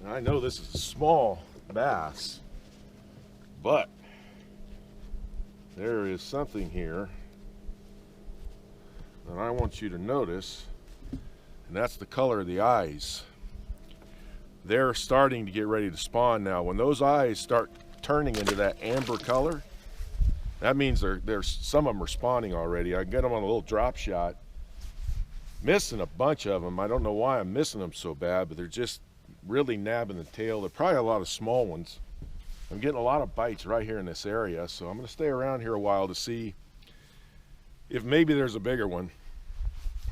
I know this is a small bass, but there is something here that I want you to notice, and that's the color of the eyes. They're starting to get ready to spawn now. When those eyes start turning into that amber color, that means there's some of them are spawning already. I get them on a little drop shot, missing a bunch of them. I don't know why I'm missing them so bad, but they're just really nabbing the tail. They're probably a lot of small ones. I'm getting a lot of bites right here in this area, so I'm going to stay around here a while to see if maybe there's a bigger one.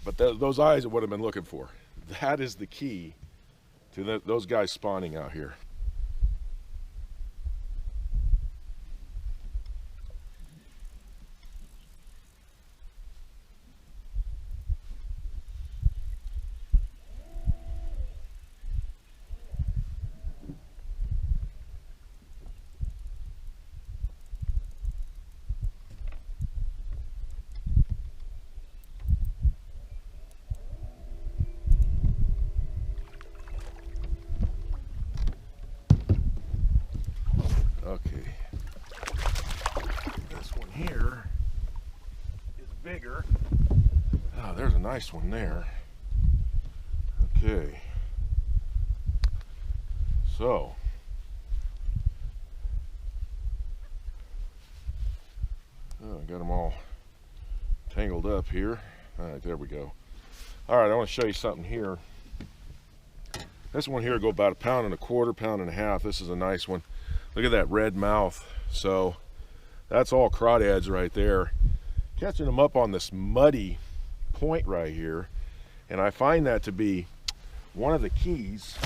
But those eyes are what I've been looking for. That is the key to those guys spawning out here. Okay, this one here is bigger. Oh, there's a nice one there. Okay, so I got them all tangled up here. All right, there we go. All right, I want to show you something here. This one here go about 1.25 pounds, 1.5 pounds. This is a nice one. Look at that red mouth. So that's all crawdads right there. Catching them up on this muddy point right here. And I find that to be one of the keys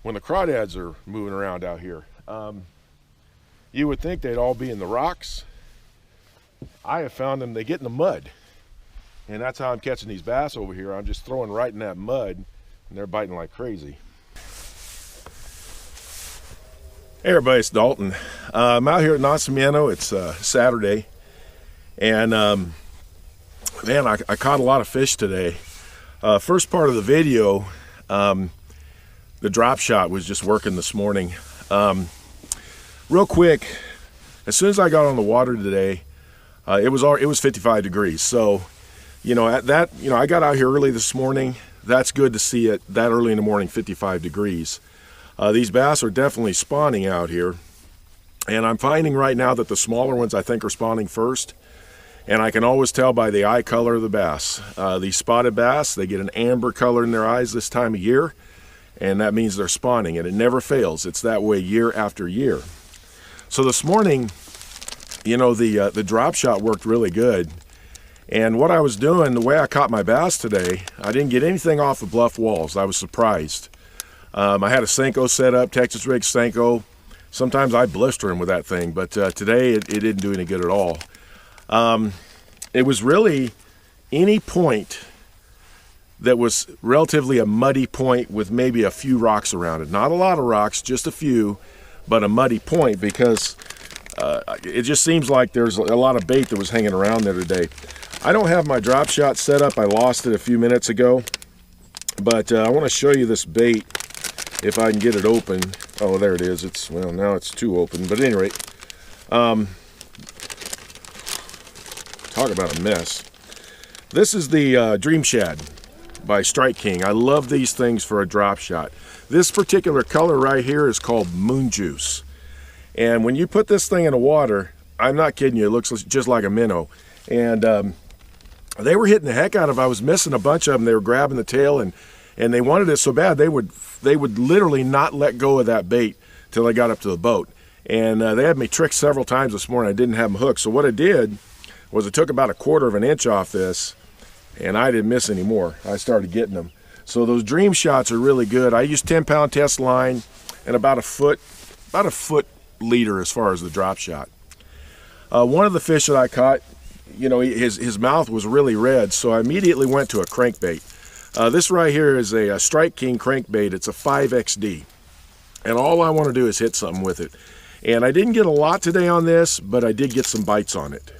when the crawdads are moving around out here. You would think they'd all be in the rocks. I have found them, they get in the mud. And that's how I'm catching these bass over here. I'm just throwing right in that mud and they're biting like crazy. Hey everybody, it's Dalton. I'm out here at NACIMIENTO. It's Saturday, and man, I caught a lot of fish today. First part of the video, the drop shot was just working this morning. Real quick, as soon as I got on the water today, it was 55 degrees. So, you know, I got out here early this morning. That's good to see it that early in the morning, 55 degrees. These bass are definitely spawning out here, and I'm finding right now that the smaller ones I think are spawning first, and I can always tell by the eye color of the bass. These spotted bass, they get an amber color in their eyes this time of year, and that means they're spawning, and it never fails. It's that way year after year. So this morning, you know, the drop shot worked really good, and what I was doing, the way I caught my bass today, I didn't get anything off the bluff walls. I was surprised. I had a Senko set up, Texas rig Senko. Sometimes I blister them with that thing, but today it didn't do any good at all. It was really any point that was relatively a muddy point with maybe a few rocks around it. Not a lot of rocks, just a few, but a muddy point, because it just seems like there's a lot of bait that was hanging around there today. I don't have my drop shot set up. I lost it a few minutes ago, but I want to show you this bait. If I can get it open. Oh, there it is. Well, now it's too open. But at any rate, talk about a mess. This is the Dream Shad by Strike King. I love these things for a drop shot. This particular color right here is called Moon Juice. And when you put this thing in the water, I'm not kidding you, it looks just like a minnow. And they were hitting the heck out of it. I was missing a bunch of them. They were grabbing the tail, and they wanted it so bad they would literally not let go of that bait till they got up to the boat. And they had me tricked several times this morning. I didn't have them hooked. So what I did was I took about 1/4 inch off this, and I didn't miss any more. I started getting them. So those Dream Shots are really good. I use 10-pound test line and about a foot leader as far as the drop shot. One of the fish that I caught, you know, his mouth was really red, so I immediately went to a crankbait. This right here is a Strike King crankbait. It's a 5XD. And all I want to do is hit something with it. And I didn't get a lot today on this, but I did get some bites on it.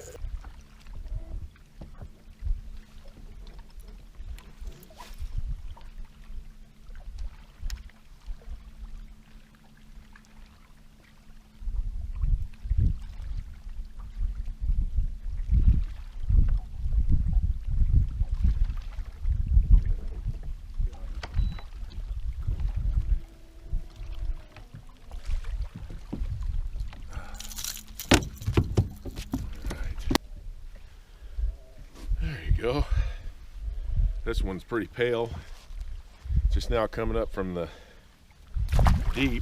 This one's pretty pale. Just now coming up from the deep.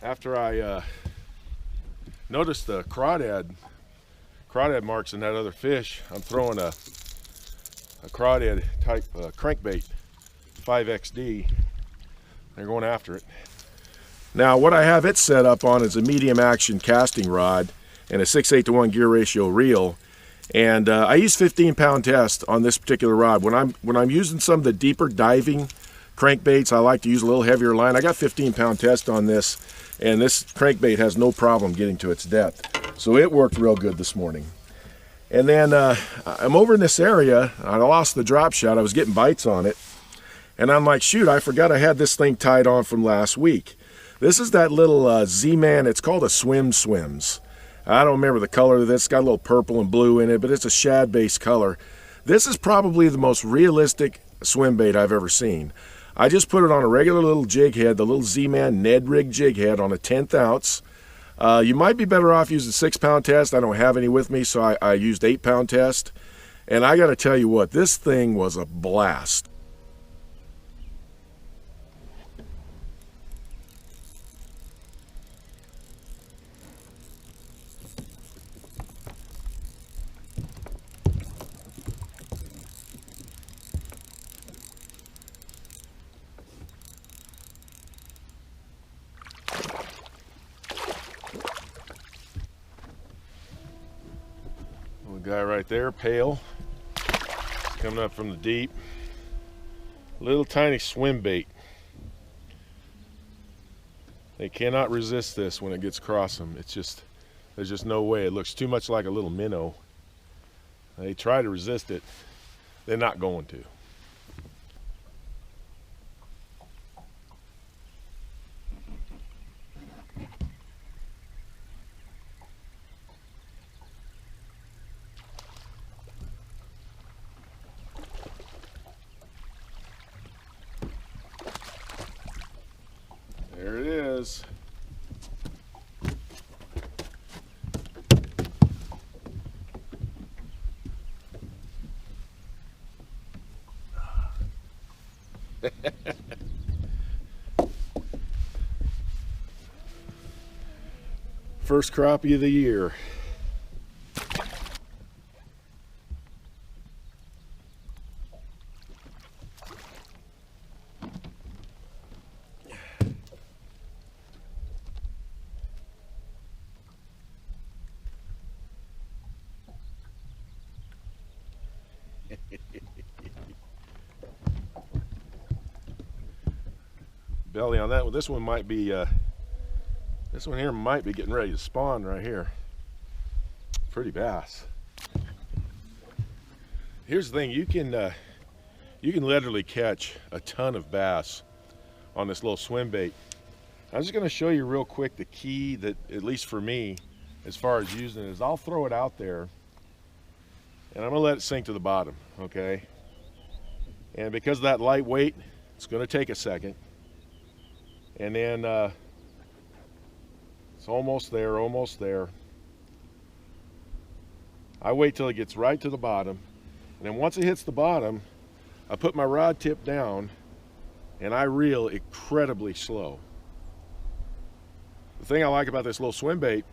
After I noticed the crawdad marks in that other fish, I'm throwing a crawdad type crankbait, 5XD. They're going after it. Now what I have it set up on is a medium action casting rod and a 6:8 to 1 gear ratio reel. And I use 15-pound test on this particular rod. When I'm using some of the deeper diving crankbaits, I like to use a little heavier line. I got 15-pound test on this, and this crankbait has no problem getting to its depth. So it worked real good this morning. And then I'm over in this area. I lost the drop shot. I was getting bites on it. And I'm like, shoot, I forgot I had this thing tied on from last week. This is that little Z-Man. It's called a Swims. I don't remember the color of this. It's got a little purple and blue in it, but it's a shad-based color. This is probably the most realistic swim bait I've ever seen. I just put it on a regular little jig head, the little Z-Man Ned Rig jig head on a 1/10 ounce. You might be better off using 6-pound test. I don't have any with me, so I used 8-pound test. And I got to tell you what, this thing was a blast. Guy right there, pale, coming up from the deep. Little tiny swim bait. They cannot resist this when it gets across them. It's just, there's just no way. It looks too much like a little minnow. They try to resist it, they're not going to. There it is. First crappie of the year. Belly on that one. This one might be this one here might be getting ready to spawn right here. Pretty bass. Here's the thing, you can literally catch a ton of bass on this little swim bait. I'm just going to show you real quick the key that, at least for me, as far as using it, is I'll throw it out there and I'm going to let it sink to the bottom, okay? And because of that light weight, it's going to take a second. And then it's almost there, almost there. I wait till it gets right to the bottom. And then once it hits the bottom, I put my rod tip down and I reel incredibly slow. The thing I like about this little swim bait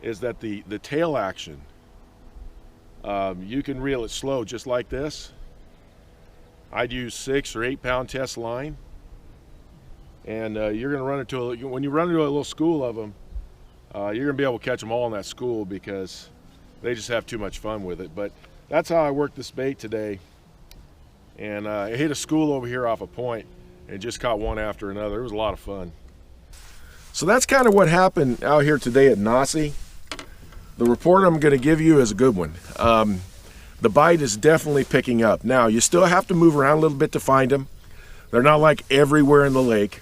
is that the tail action, you can reel it slow just like this. I'd use 6 or 8 pound test line, and you're going to run into when you run into a little school of them, you're going to be able to catch them all in that school because they just have too much fun with it. But that's how I worked this bait today, and I hit a school over here off a point and just caught one after another. It was a lot of fun. So that's kind of what happened out here today at Naci. The report I'm going to give you is a good one. The bite is definitely picking up. Now, you still have to move around a little bit to find them. They're not like everywhere in the lake.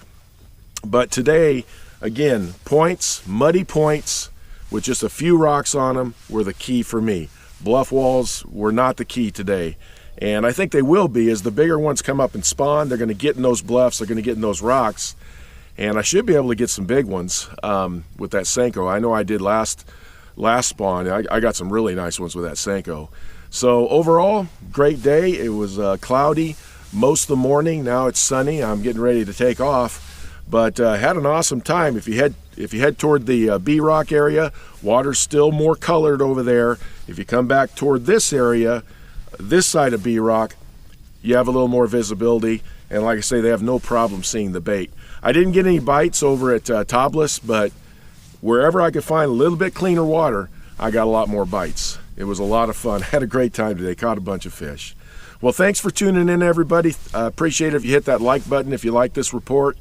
But today, again, points, muddy points with just a few rocks on them were the key for me. Bluff walls were not the key today. And I think they will be as the bigger ones come up and spawn. They're going to get in those bluffs. They're going to get in those rocks. And I should be able to get some big ones with that Senko. I know I did last spawn. I got some really nice ones with that Senko. So overall, great day. It was cloudy most of the morning. Now it's sunny. I'm getting ready to take off, but had an awesome time. If you head toward the B-Rock area, water's still more colored over there. If you come back toward this area, this side of B-Rock, you have a little more visibility, and like I say, they have no problem seeing the bait. I didn't get any bites over at Topless, but wherever I could find a little bit cleaner water, I got a lot more bites. It was a lot of fun. Had a great time today. Caught a bunch of fish. Well, thanks for tuning in, everybody. Appreciate it if you hit that like button if you like this report.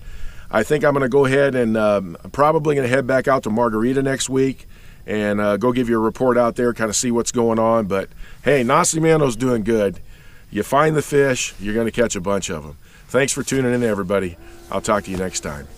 I think I'm going to go ahead and I'm probably going to head back out to Margarita next week and go give you a report out there, kind of see what's going on. But hey, Nacimiento's doing good. You find the fish, you're going to catch a bunch of them. Thanks for tuning in, everybody. I'll talk to you next time.